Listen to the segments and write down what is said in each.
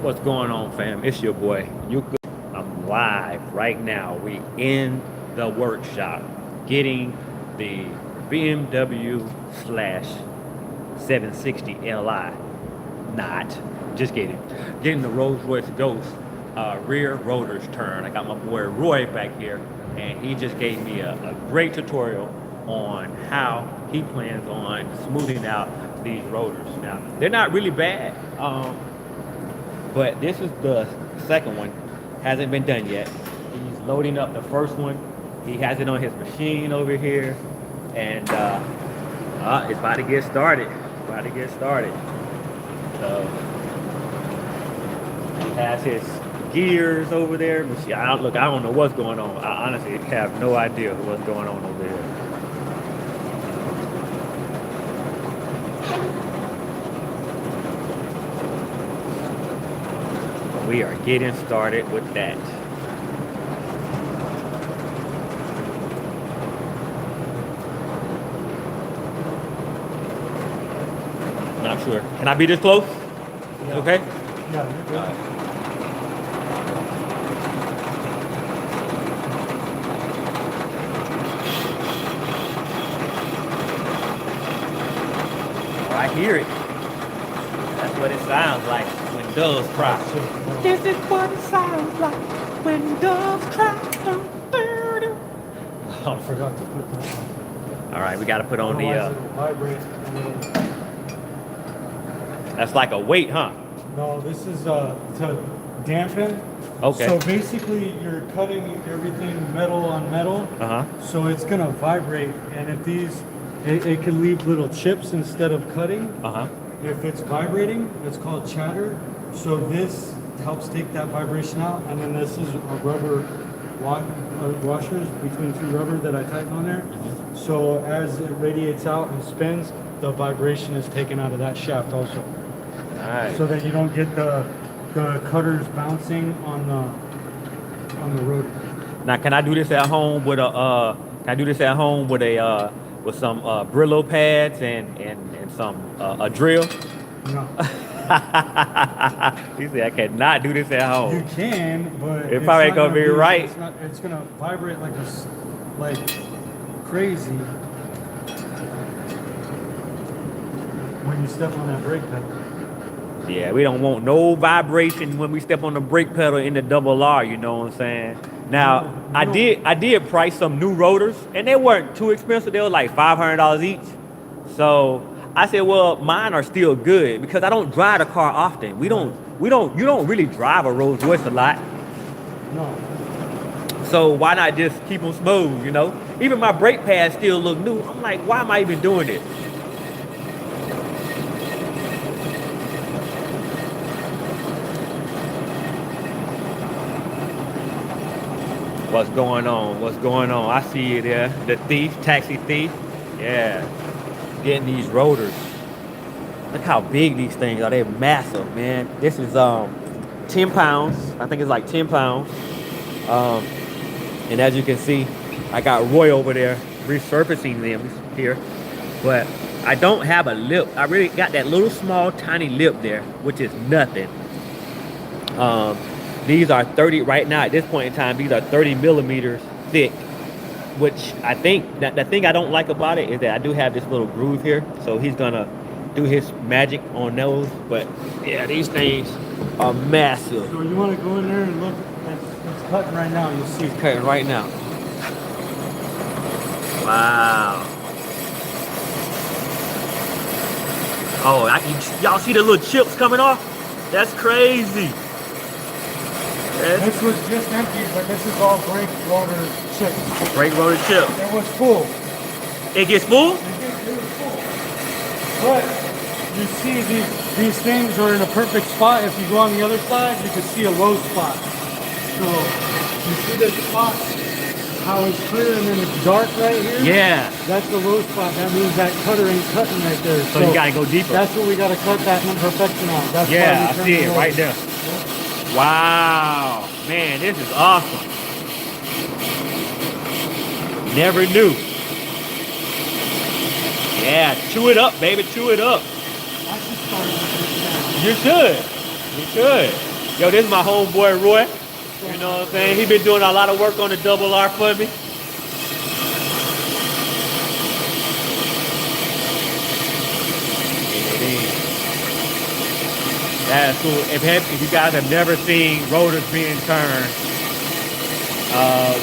What's going on, fam? It's your boy. You good? I'm live right now. We in the workshop getting the BMW slash 760 Li. Not just getting the Royce Ghost rear rotors turned. I got my boy Roy back here, and he just gave me a great tutorial on how he plans on smoothing out these rotors. Now they're not really bad. But this is the second one. Hasn't been done yet. He's loading up the first one. He has it on his machine over here. And it's about to get started. So he has his gears over there. I don't know what's going on. I honestly have no idea what's going on over here. We are getting started with that. Not sure. Can I be this close? Yeah. Okay? Yeah, you're good. I hear it. That's what it sounds like when doves cry. This is what it sounds like when doves cry. I forgot to put that on. All right, we got to put on Otherwise it'll vibrate. That's like a weight, huh? No, this is to dampen. Okay. So basically, you're cutting everything metal on metal. So it's gonna vibrate, and if it can leave little chips instead of cutting. If it's vibrating, it's called chatter. So this helps take that vibration out, and then this is a rubber washers between two rubber that I tighten on there. So as it radiates out and spins, the vibration is taken out of that shaft also. Nice. So that you don't get the cutters bouncing on the rotor. Now, can I do this at home with a? Can I do this at home with a with some Brillo pads and some a drill? No. He said I cannot do this at home. You can, but It probably ain't gonna be right. It's gonna vibrate like crazy when you step on that brake pedal. Yeah, we don't want no vibration when we step on the brake pedal in the double R, you know what I'm saying? Now, I did price some new rotors, and they weren't too expensive. They were like $500 each. So I said, well, mine are still good because I don't drive the car often. You don't really drive a Rolls Royce a lot. No. So why not just keep them smooth, you know? Even my brake pads still look new. I'm like, why am I even doing this? What's going on? What's going on? I see you there. The thief, taxi thief. Yeah. Getting these rotors. Look how big these things are. They're massive, man. This is 10 pounds. I think it's like 10 pounds. And as you can see, I got Roy over there resurfacing them here. But I don't have a lip. I really got that little small tiny lip there, which is nothing. These are 30 right now at this point in time. These are 30 millimeters thick, which I think that the thing I don't like about it is that I do have this little groove here. So he's gonna do his magic on those. But yeah, these things are massive. So you want to go in there and look. It's cutting right now. You'll see. It's cutting right now. Wow. Oh, y'all see the little chips coming off? That's crazy. This was just empty, but this is all brake rotor chips. Brake rotor chip. It was full. It gets full? It was full. But you see these things are in a perfect spot. If you go on the other side, you can see a low spot. So you see this spot, how it's clear and then it's dark right here? Yeah. That's the low spot. That means that cutter ain't cutting right there. So you gotta go deeper. That's what we gotta cut that imperfection out. That's yeah, I see it right there. Wow, man, this is awesome. Never knew. Yeah, chew it up, baby, chew it up. I should start with this now. You should. You should. Yo, this is my homeboy Roy. You know what I'm saying? He been doing a lot of work on the double R for me. That's cool. If you guys have never seen rotors being turned,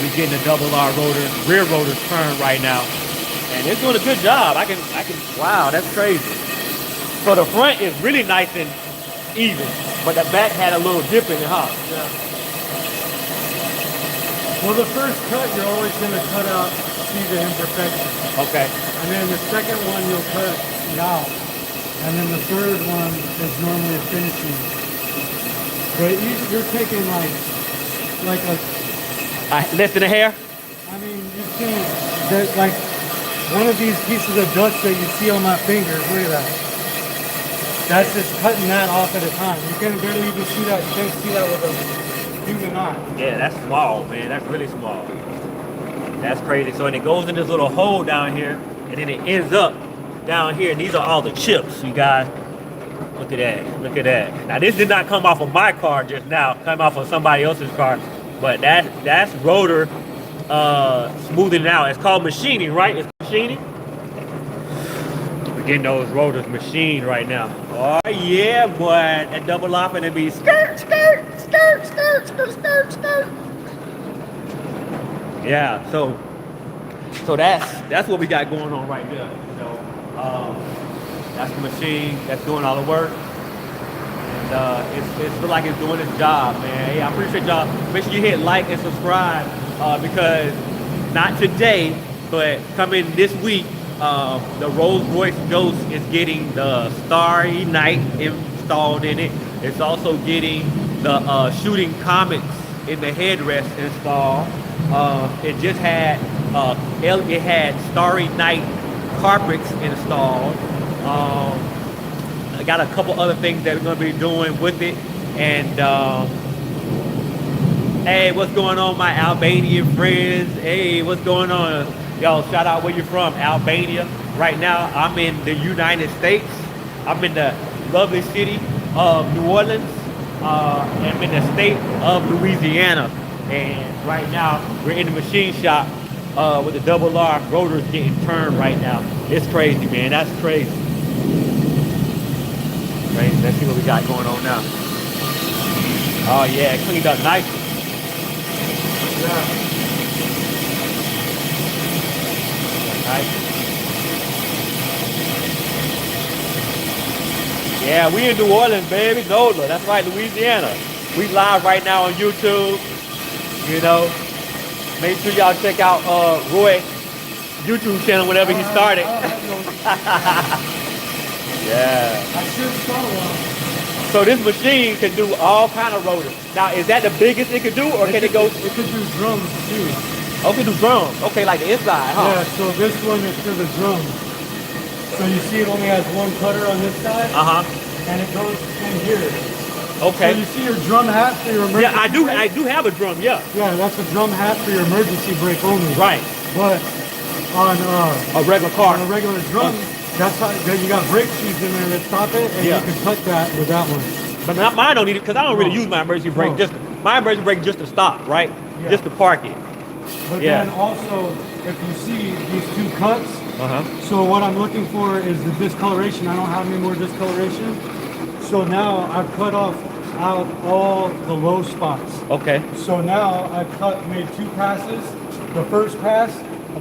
we're getting the double R rotors, rear rotors turned right now. And it's doing a good job. Wow, that's crazy. So the front is really nice and even, but the back had a little dip in it, huh? Yeah. Well, the first cut, you're always going to cut out, see the imperfection. Okay. And then the second one, you'll cut it out. And then the third one is normally a finishing. But you're taking like a... less than a hair? I mean, you've seen that, like, one of these pieces of dust that you see on my finger, look at that. That's just cutting that off at a time. You can barely even see that. You can't see that with a human eye. Yeah, that's small, man. That's really small. That's crazy. So, and it goes in this little hole down here, and then it ends up down here. And these are all the chips, you guys. Look at that. Look at that. Now, this did not come off of my car just now. Come off of somebody else's car. But that's rotor smoothing it out. It's called machining, right? It's machining. We're getting those rotors machined right now. Oh yeah, boy. That double off and it be skirt, skirt, skirt, skirt, skirt, skirt, skirt. Yeah, so that's what we got going on right there. You know, that's the machine that's doing all the work. And it feels like it's doing its job, man. Hey, I appreciate y'all. Make sure you hit like and subscribe because not today, but coming this week, the Royce Ghost is getting the Starry Night installed in it. It's also getting the shooting comets in the headrest installed. It just had Starry Night carpets installed. I got a couple other things that we're gonna be doing with it. And hey, what's going on, my Albanian friends? Hey, what's going on? Yo, shout out where you're from, Albania. Right now, I'm in the United States. I'm in the lovely city of New Orleans. I'm in the state of Louisiana. And right now, we're in the machine shop with the double R rotors getting turned right now. It's crazy, man. That's crazy. Crazy. Let's see what we got going on now. Oh yeah, cleaned up nice. Yeah. Nice. Yeah, we in New Orleans, baby. NOLA. That's right, Louisiana. We live right now on YouTube. You know, make sure y'all check out Roy YouTube channel whenever he started. Yeah. I should saw one. So this machine can do all kind of rotors. Now, is that the biggest it could do, or can it go? It could do drums too. Oh, it can do drums. Okay, like the inside, huh? Yeah. So this one is for the drums. So you see, it only has one cutter on this side. And it goes in here. Okay. So you see your drum hat for your emergency. Yeah, I do. brake? I do have a drum. Yeah. Yeah, that's a drum hat for your emergency brake only. Right. But on A regular car. on a regular drum, that's how you got brake shoes in there that stop it, and Yeah. you can cut that with that one. But not mine don't need it because I don't really use my emergency brake. No. My emergency brake just to stop, right? Yeah. Just to park it. But Yeah. then also, if you see these two cuts, Uh-huh. so what I'm looking for is the discoloration. I don't have any more discoloration. So now I've cut out all the low spots. Okay. So now I've made two passes. The first pass,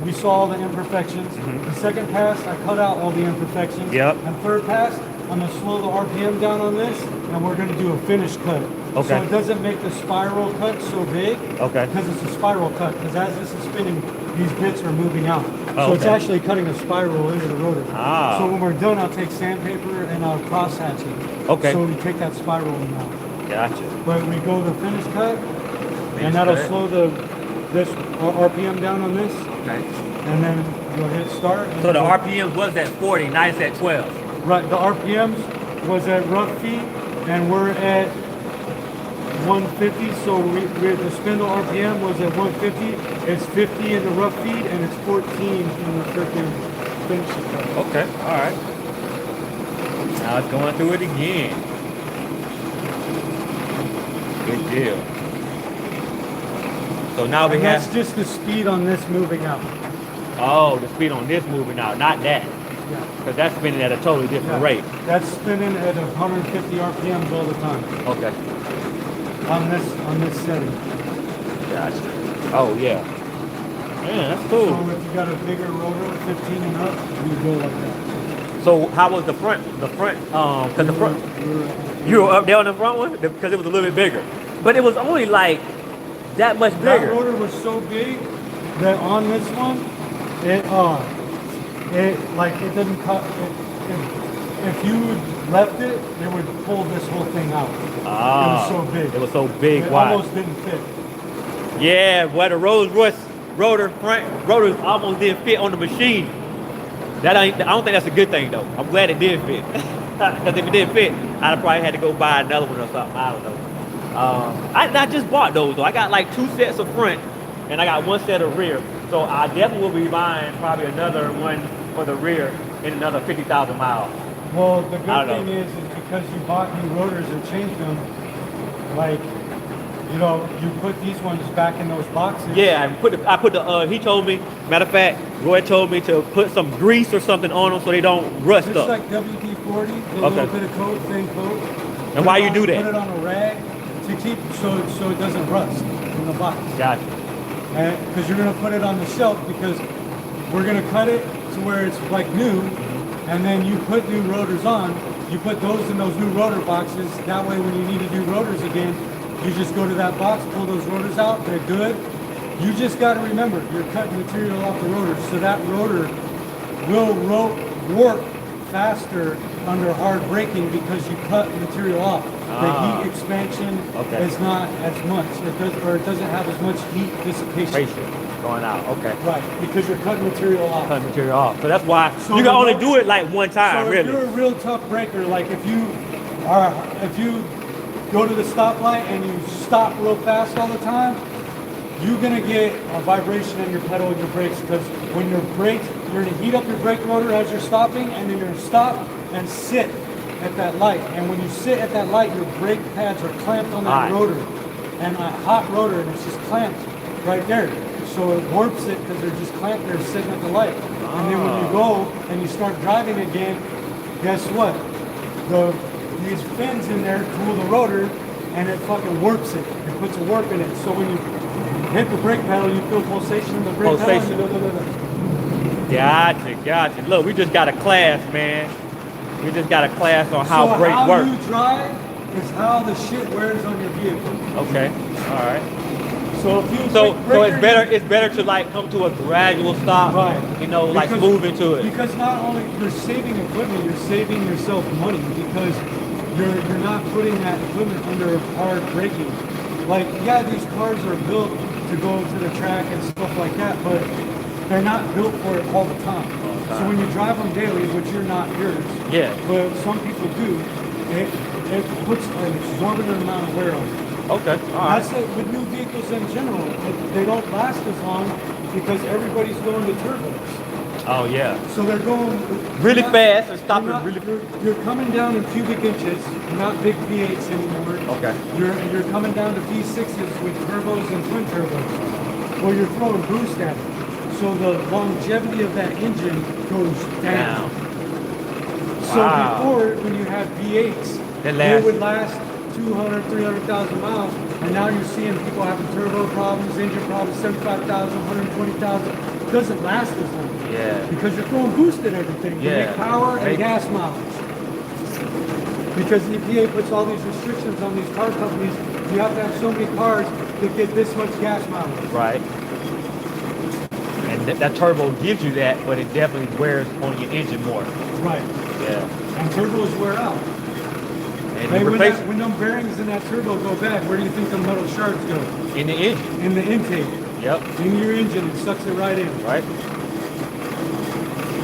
we saw all the imperfections. The second pass, I cut out all the imperfections. Yep. And third pass, I'm gonna slow the RPM down on this, and we're gonna do a finish cut. Okay. So it doesn't make the spiral cut so big. Okay. Because it's a spiral cut. Because as this is spinning, these bits are moving out. Oh, so it's okay. actually cutting a spiral into the rotor. Ah. So when we're done, I'll take sandpaper and I'll cross hatch it. Okay. So we take that spiral out. Gotcha. But we go the finish cut, and that'll cut. slow this RPM down on this, Okay. and then you'll hit start. and So the go- RPM was at 40, now it's at 12. Right, the RPMs was at rough feet, and we're at 150. So the spindle RPM was at 150. It's 50 in the rough feet, and it's 14 in the freaking finish cut. Okay, all right. Now it's going through it again. Good deal. So now we And have. that's just the speed on this moving out. Oh, the speed on this moving out, not that. Yeah. Because that's spinning at a totally different rate. That's spinning at 150 RPMs all the time. Okay. On this setting. Gotcha. Oh yeah. Man, that's cool. So if you got a bigger rotor, 15 and up, you go like that. So how was the front? The front, because the front, you were up there on the front one because it was a little bit bigger, but it was only like that much That bigger. rotor was so big that on this one, it didn't cut. If you left it, it would pull this whole thing out. Ah, it was so big. It was so big. It Why? almost didn't fit. Yeah, well, the Rolls-Royce front rotors almost didn't fit on the machine. I don't think that's a good thing though. I'm glad it did fit. Because if it didn't fit, I'd have probably had to go buy another one or something. I don't know. I just bought those though. I got like 2 sets of front and I got 1 set of rear. So I definitely will be buying probably another one for the rear in another 50,000 miles. Well, the good thing is because you bought new rotors and changed them, like, you know, you put these ones back in those boxes. Yeah, he told me, matter of fact, Roy told me to put some grease or something on them so they don't rust Just up. like WD-40, a little bit of coat, thin coat. And why you do that? Put it on a rag to keep so it doesn't rust in the box. Gotcha. Because you're gonna put it on the shelf because we're gonna cut it to where it's like new, and then you put new rotors on. You put those in those new rotor boxes. That way, when you need to do rotors again, you just go to that box, pull those rotors out. They're good. You just got to remember, you're cutting material off the rotor, so that rotor will work faster under hard braking because you cut material off. The heat expansion is not as much. It doesn't have as much heat dissipation. Going out, okay. Right, because you're cutting material off. Cutting material off. So that's why you can only do it like one time, so really. if you're a real tough breaker, like if you go to the stoplight and you stop real fast all the time, you're gonna get a vibration in your pedal and your brakes because when you're gonna heat up your brake rotor as you're stopping, and then you're gonna stop and sit at that light. And when you sit at that light, your brake pads are clamped on that rotor, and a hot rotor, and it's just clamped right there. So it warps it because they're just clamped there sitting at the light. And then when you go and you start driving again, guess what? These fins in there cool the rotor, and it fucking warps it. It puts a warp in it. So when you hit the brake pedal, you feel pulsation in the brake pedal. Gotcha. Look, we just got a class, man. We just got a class on how brake works. How you drive is how the shit wears on your vehicle. Okay, all right. So if you so it's better to like come to a gradual stop, right? You know, like move into it. Because not only you're saving equipment, you're saving yourself money because you're not putting that equipment under hard braking. Like, yeah, these cars are built to go to the track and stuff like that, but they're not built for it all the time. So when you drive them daily, which you're not yours, but some people do, it puts an exorbitant amount of wear on it. Okay, all right. That's it with new vehicles in general. They don't last as long because everybody's going to turbos. Oh yeah. So they're going really fast and stopping really. You're coming down in cubic inches, not big V8s anymore. Okay. You're coming down to V6s with turbos and twin turbos, or you're throwing boost at it. So the longevity of that engine goes down. So before, when you had V8s, they would last 200, 300,000 miles, and now you're seeing people having turbo problems, engine problems, 75,000, 120,000. It doesn't last as long. Yeah. Because you're throwing boost at everything to make power and gas mileage. Because the EPA puts all these restrictions on these car companies. You have to have so many cars that get this much gas mileage. Right. And that turbo gives you that, but it definitely wears on your engine more. Right. Yeah. And turbos wear out. And hey, when them bearings in that turbo go bad, where do you think the metal shards go? In the engine. In the intake. Yep. In your engine, it sucks it right in. Right.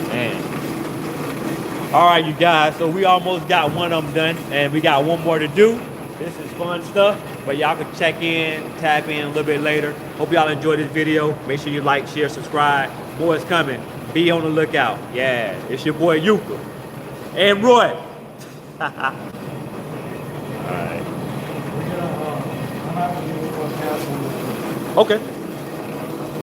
Man. All right, you guys. So we almost got one of them done, and we got one more to do. This is fun stuff, but y'all can check in, tap in a little bit later. Hope y'all enjoyed this video. Make sure you like, share, subscribe. More is coming. Be on the lookout. Yeah, it's your boy Yuka and Roy. All right. that one. Okay.